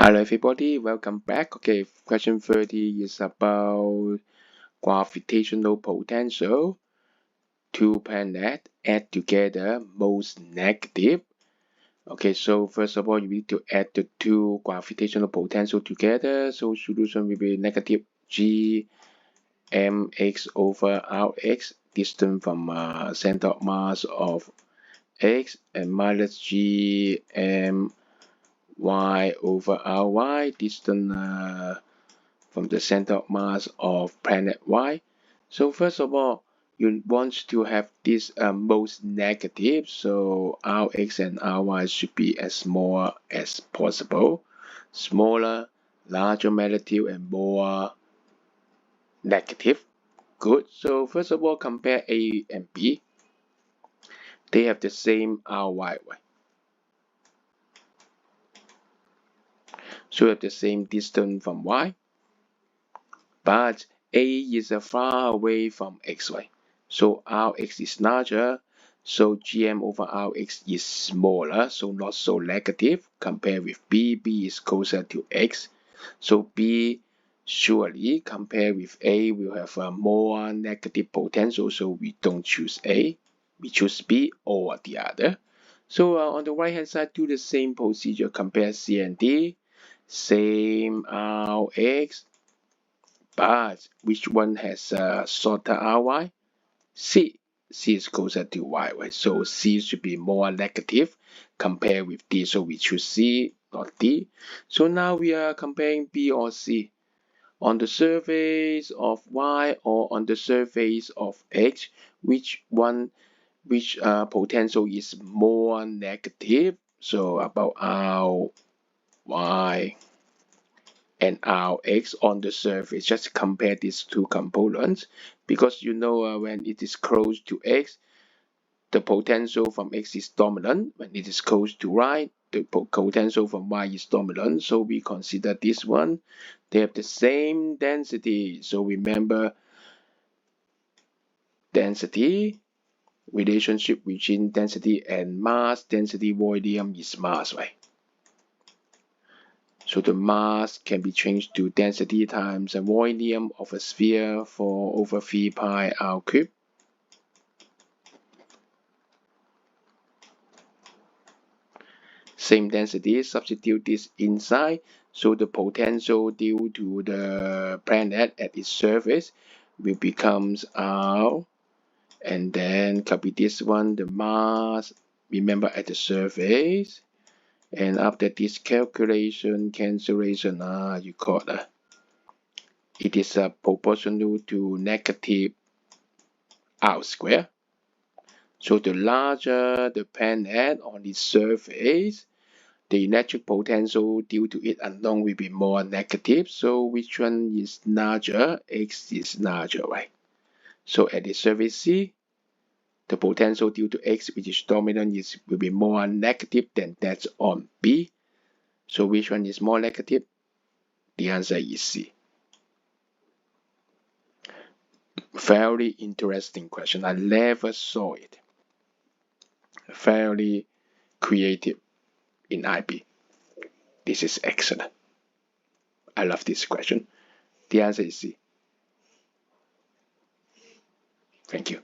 Hello everybody, welcome back. Okay, question 30 is about gravitational potential. Two planets add together most negative. Okay, so first of all, you need to add the two gravitational potential together. So solution will be negative g mx over rx, distance from center of mass of x, and minus g m y over ry, distance from the center of mass of planet y. So first of all, you want to have this most negative, so Rx and Ry should be as small as possible. Smaller, larger magnitude, and more negative. Good. So first of all, compare A and B. They have the same Ry. So have the same distance from y. But A is far away from xy. So Rx is larger, so Gm over Rx is smaller, so not so negative compared with B. B is closer to x. So B surely compared with A will have a more negative potential, so we don't choose A. We choose B or the other. So on the right hand side, do the same procedure, compare C and D. Same Rx, but which one has a shorter Ry? C. C is closer to Y, right? So C should be more negative compared with D. So we choose C, not D. So now we are comparing B or C. On the surface of Y or on the surface of X, which potential is more negative? So about R, Y, and Rx on the surface. Just compare these two components because when it is close to x, the potential from x is dominant. When it is close to y, the potential from y is dominant. So we consider this one. They have the same density. So remember density, relationship between density and mass. Density volume is mass, right? So the mass can be changed to density times the volume of a sphere for over 3 pi r cubed. Same density, substitute this inside. So the potential due to the planet at its surface will becomes R. And then copy this one, the mass, remember at the surface. And after this calculation, cancellation, you got it is proportional to negative r square. So the larger the planet on its surface, the electric potential due to it unknown will be more negative. So which one is larger? X is larger, right? So at the surface C, the potential due to X, which is dominant, will be more negative than that on B. So which one is more negative? The answer is C. Very interesting question. I never saw it. Very creative in IB. This is excellent. I love this question. The answer is C. Thank you.